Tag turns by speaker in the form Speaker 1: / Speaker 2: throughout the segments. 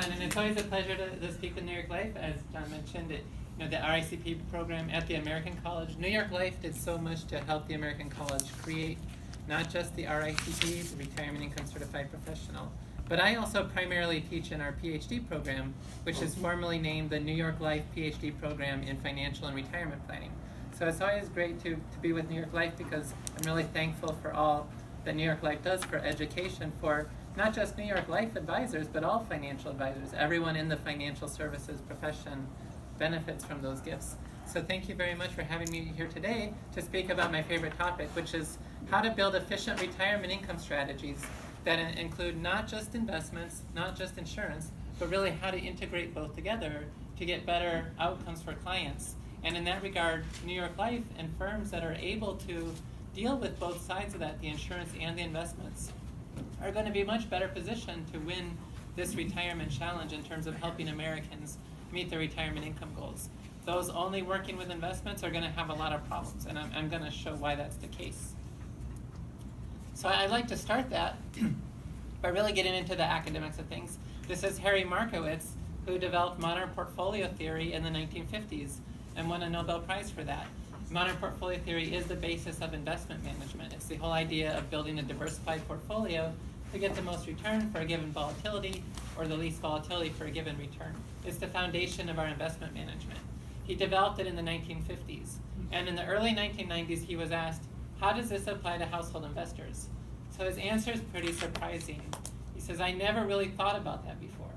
Speaker 1: John, and it's always a pleasure to speak with New York Life. As John mentioned, the RICP program at the American College. New York Life did so much to help the American College create not just the RICP, the Retirement Income Certified Professional, but I also primarily teach in our PhD program, which is formally named the New York Life PhD Program in Financial and Retirement Planning. So it's always great to be with New York Life because I'm really thankful for all that New York Life does for education for not just New York Life advisors, but all financial advisors. Everyone in the financial services profession benefits from those gifts. So thank you very much for having me here today to speak about my favorite topic, which is how to build efficient retirement income strategies that include not just investments, not just insurance, but really how to integrate both together to get better outcomes for clients. And in that regard, New York Life and firms that are able to deal with both sides of that, the insurance and the investments, are going to be much better positioned to win this retirement challenge in terms of helping Americans meet their retirement income goals. Those only working with investments are going to have a lot of problems, and I'm going to show why that's the case. So I'd like to start that by really getting into the academics of things. This is Harry Markowitz, who developed modern portfolio theory in the 1950s and won a Nobel Prize for that. Modern portfolio theory is the basis of investment management. It's the whole idea of building a diversified portfolio to get the most return for a given volatility or the least volatility for a given return. It's the foundation of our investment management. He developed it in the 1950s. And in the early 1990s, he was asked, how does this apply to household investors? So his answer is pretty surprising. He says, I never really thought about that before.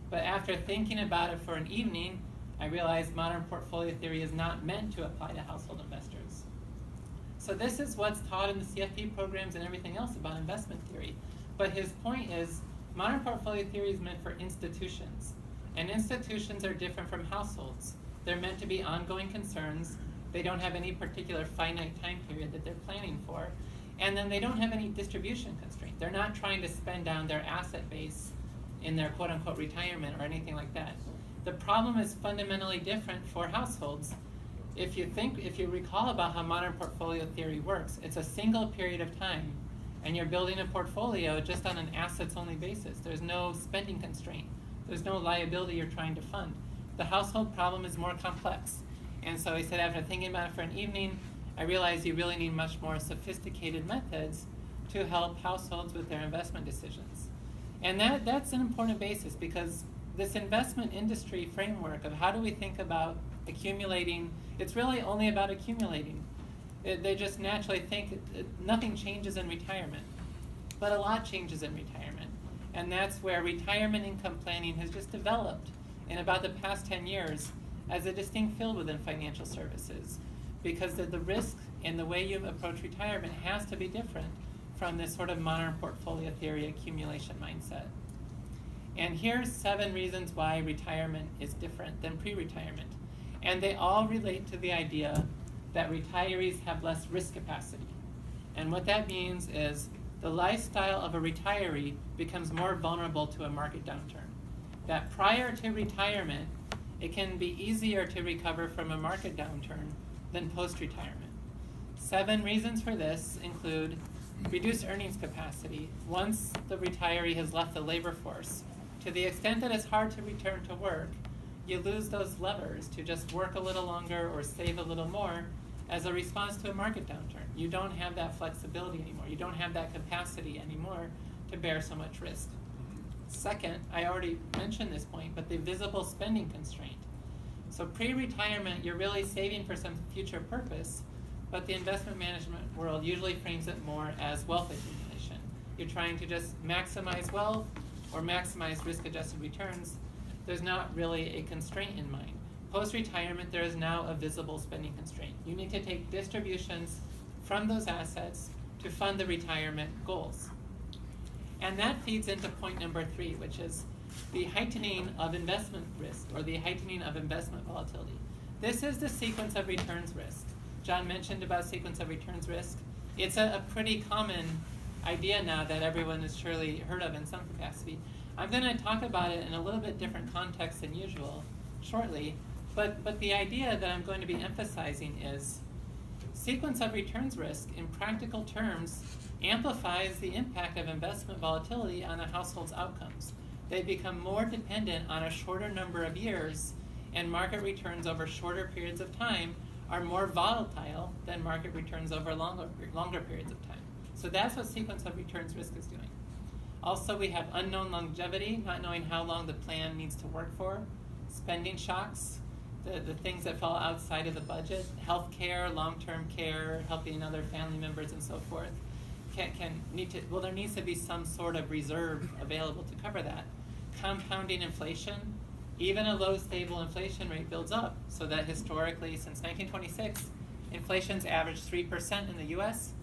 Speaker 1: But after thinking about it for an evening, I realized modern portfolio theory is not meant to apply to household investors. So this is what's taught in the CFP programs and everything else about investment theory. But his point is, modern portfolio theory is meant for institutions. And institutions are different from households. They're meant to be ongoing concerns. They don't have any particular finite time period that they're planning for. And then they don't have any distribution constraint. They're not trying to spend down their asset base in their quote-unquote retirement or anything like that. The problem is fundamentally different for households. If you recall about how modern portfolio theory works, it's a single period of time, and you're building a portfolio just on an assets-only basis. There's no spending constraint. There's no liability you're trying to fund. The household problem is more complex. And so he said, after thinking about it for an evening, I realized you really need much more sophisticated methods to help households with their investment decisions. And that's an important basis because this investment industry framework of how do we think about accumulating, it's really only about accumulating. They just naturally think nothing changes in retirement, but a lot changes in retirement. And that's where retirement income planning has just developed in about the past 10 years as a distinct field within financial services, because the risk and the way you approach retirement has to be different from this sort of modern portfolio theory accumulation mindset. And here's 7 reasons why retirement is different than pre-retirement. And they all relate to the idea that retirees have less risk capacity. And what that means is the lifestyle of a retiree becomes more vulnerable to a market downturn. That prior to retirement, it can be easier to recover from a market downturn than post-retirement. 7 reasons for this include reduced earnings capacity. Once the retiree has left the labor force, to the extent that it's hard to return to work, you lose those levers to just work a little longer or save a little more as a response to a market downturn. You don't have that flexibility anymore. You don't have that capacity anymore to bear so much risk. Second, I already mentioned this point, but the visible spending constraint. So pre-retirement, you're really saving for some future purpose, but the investment management world usually frames it more as wealth accumulation. You're trying to just maximize wealth or maximize risk-adjusted returns. There's not really a constraint in mind. Post-retirement, there is now a visible spending constraint. You need to take distributions from those assets to fund the retirement goals. And that feeds into point number 3, which is the heightening of investment risk or the heightening of investment volatility. This is the sequence of returns risk. John mentioned about sequence of returns risk. It's a pretty common idea now that everyone has surely heard of in some capacity. I'm going to talk about it in a little bit different context than usual shortly, but the idea that I'm going to be emphasizing is sequence of returns risk in practical terms amplifies the impact of investment volatility on a household's outcomes. they become more dependent on a shorter number of years, and market returns over shorter periods of time are more volatile than market returns over longer periods of time. So that's what sequence of returns risk is doing. Also, we have unknown longevity, not knowing how long the plan needs to work for, spending shocks, the things that fall outside of the budget, healthcare, long-term care, helping other family members and so forth. There needs to be some sort of reserve available to cover that. Compounding inflation, even a low stable inflation rate builds up, so that historically, since 1926, inflation's averaged 3% in the US.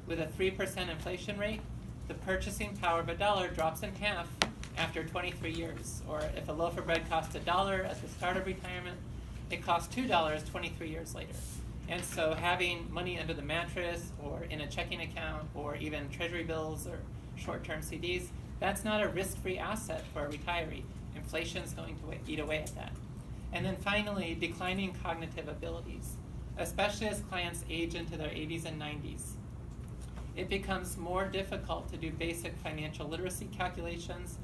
Speaker 1: With a 3% inflation rate, the purchasing power of a dollar drops in half after 23 years. Or if a loaf of bread costs $1 at the start of retirement, it costs $2 23 years later. And so having money under the mattress or in a checking account or even treasury bills or short-term CDs, that's not a risk-free asset for a retiree. Inflation's going to eat away at that. And then finally, declining cognitive abilities, especially as clients age into their 80s and 90s. It becomes more difficult to do basic financial literacy calculations,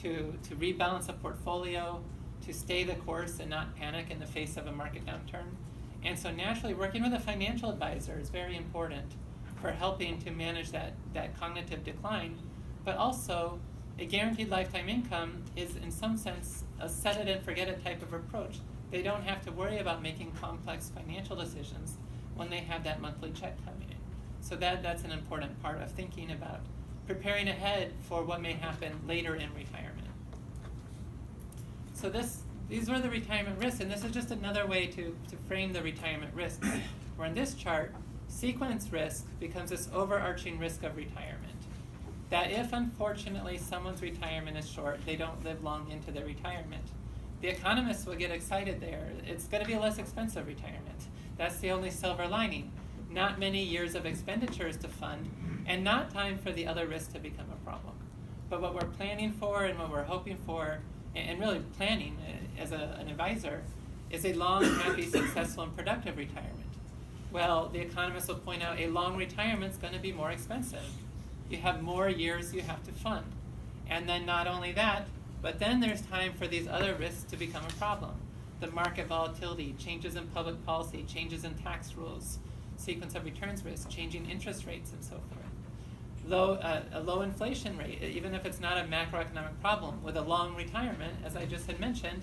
Speaker 1: to rebalance a portfolio, to stay the course and not panic in the face of a market downturn. And so naturally, working with a financial advisor is very important for helping to manage that cognitive decline. But also, a guaranteed lifetime income is, in some sense, a set it and forget it type of approach. They don't have to worry about making complex financial decisions when they have that monthly check coming in. So that's an important part of thinking about preparing ahead for what may happen later in retirement. So these were the retirement risks, and this is just another way to frame the retirement risks. Where in this chart, sequence risk becomes this overarching risk of retirement. That if, unfortunately, someone's retirement is short, they don't live long into their retirement. The economists will get excited there. It's going to be a less expensive retirement. That's the only silver lining. Not many years of expenditures to fund, and not time for the other risks to become a problem. But what we're planning for and what we're hoping for, and really planning as an advisor, is a long, happy, successful, and productive retirement. Well, the economists will point out a long retirement is going to be more expensive. You have more years you have to fund. And then not only that, but then there's time for these other risks to become a problem. The market volatility, changes in public policy, changes in tax rules, sequence of returns risk, changing interest rates, and so forth. A low inflation rate, even if it's not a macroeconomic problem, with a long retirement, as I just had mentioned,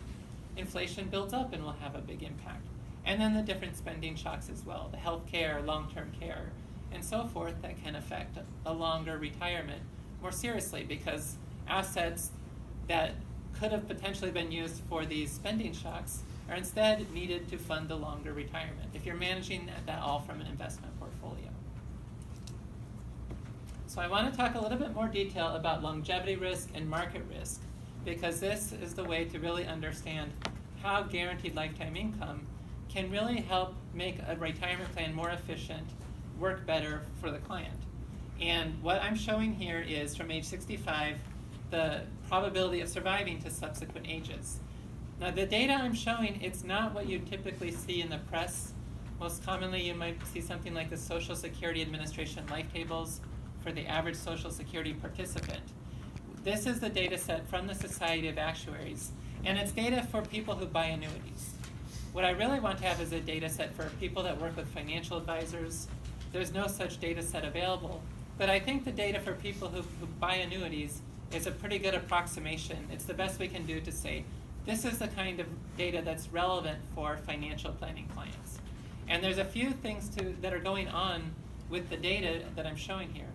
Speaker 1: inflation builds up and will have a big impact. And then the different spending shocks as well, the health care, long-term care, and so forth, that can affect a longer retirement more seriously, because assets that could have potentially been used for these spending shocks are instead needed to fund the longer retirement, if you're managing that all from an investment portfolio. So I want to talk a little bit more detail about longevity risk and market risk, because this is the way to really understand how guaranteed lifetime income can really help make a retirement plan more efficient, work better for the client. And what I'm showing here is from age 65, the probability of surviving to subsequent ages. Now the data I'm showing, it's not what you typically see in the press. Most commonly you might see something like the Social Security Administration life tables for the average Social Security participant. This is the data set from the Society of Actuaries, and it's data for people who buy annuities. What I really want to have is a data set for people that work with financial advisors. There's no such data set available, but I think the data for people who buy annuities is a pretty good approximation. It's the best we can do to say, this is the kind of data that's relevant for financial planning clients. And there's a few things that are going on with the data that I'm showing here.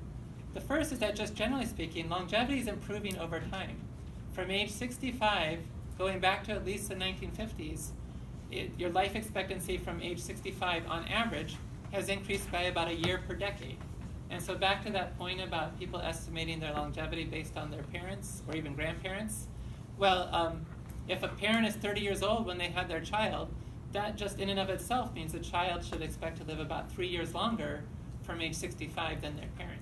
Speaker 1: The first is that, just generally speaking, longevity is improving over time. From age 65, going back to at least the 1950s, your life expectancy from age 65 on average has increased by about a year per decade. And so back to that point about people estimating their longevity based on their parents or even grandparents, well, if a parent is 30 years old when they had their child, that just in and of itself means the child should expect to live about 3 years longer from age 65 than their parent.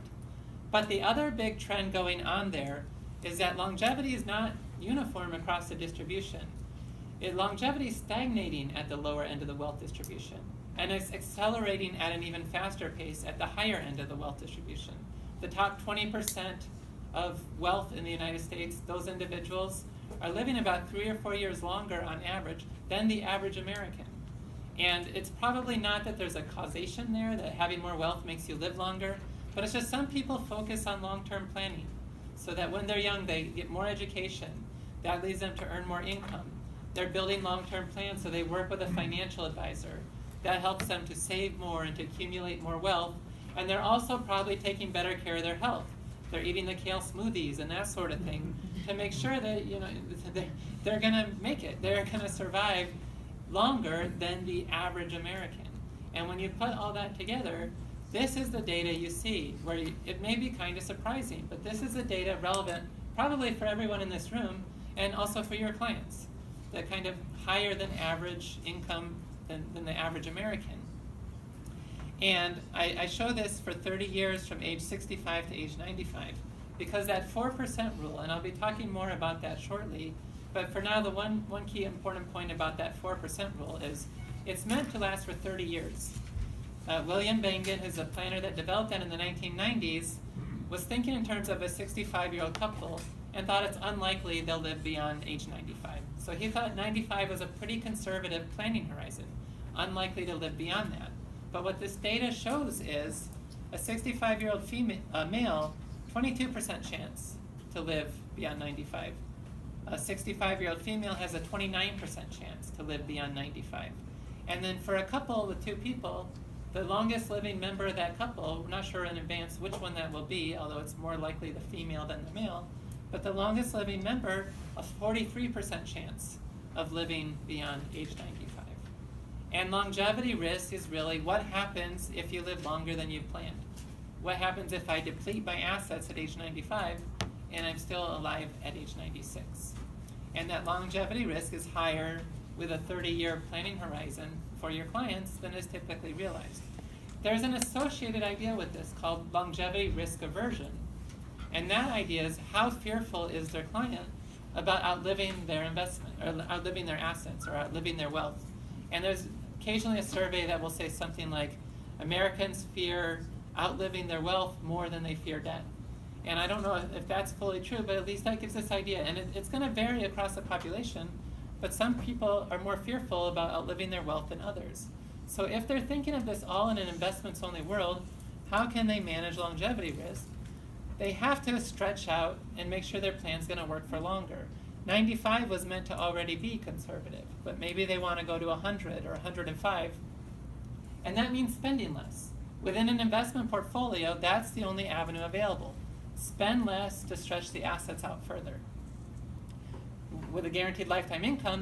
Speaker 1: But the other big trend going on there is that longevity is not uniform across the distribution. Longevity is stagnating at the lower end of the wealth distribution, and it's accelerating at an even faster pace at the higher end of the wealth distribution. The top 20% of wealth in the United States, those individuals are living about 3 or 4 years longer on average than the average American. And it's probably not that there's a causation there, that having more wealth makes you live longer, but it's just some people focus on long-term planning so that when they're young, they get more education. That leads them to earn more income. They're building long-term plans, so they work with a financial advisor. That helps them to save more and to accumulate more wealth. And they're also probably taking better care of their health. They're eating the kale smoothies and that sort of thing to make sure that they're going to make it. They're going to survive longer than the average American. And when you put all that together, this is the data you see, where it may be kind of surprising, but this is the data relevant probably for everyone in this room and also for your clients, the kind of higher than average income than the average American. And I show this for 30 years from age 65 to age 95, because that 4% rule, and I'll be talking more about that shortly, but for now the one key important point about that 4% rule is it's meant to last for 30 years. William Bengen, who's a planner that developed that in the 1990s, was thinking in terms of a 65-year-old couple and thought it's unlikely they'll live beyond age 95. So he thought 95 was a pretty conservative planning horizon, unlikely to live beyond that. But what this data shows is a 65-year-old male, 22% chance to live beyond 95. A 65-year-old female has a 29% chance to live beyond 95. And then for a couple with two people, the longest living member of that couple, we're not sure in advance which one that will be, although it's more likely the female than the male, but the longest living member, a 43% chance of living beyond age 95. And longevity risk is really what happens if you live longer than you planned. What happens if I deplete my assets at age 95 and I'm still alive at age 96? And that longevity risk is higher with a 30-year planning horizon for your clients than is typically realized. There's an associated idea with this called longevity risk aversion. And that idea is how fearful is their client about outliving their investment, or outliving their assets, or outliving their wealth. And there's occasionally a survey that will say something like, Americans fear outliving their wealth more than they fear death. And I don't know if that's fully true, but at least that gives this idea. And it's going to vary across the population, but some people are more fearful about outliving their wealth than others. So if they're thinking of this all in an investments-only world, how can they manage longevity risk? They have to stretch out and make sure their plan's going to work for longer. 95 was meant to already be conservative, but maybe they want to go to 100 or 105, and that means spending less. Within an investment portfolio, that's the only avenue available. Spend less to stretch the assets out further. With a guaranteed lifetime income,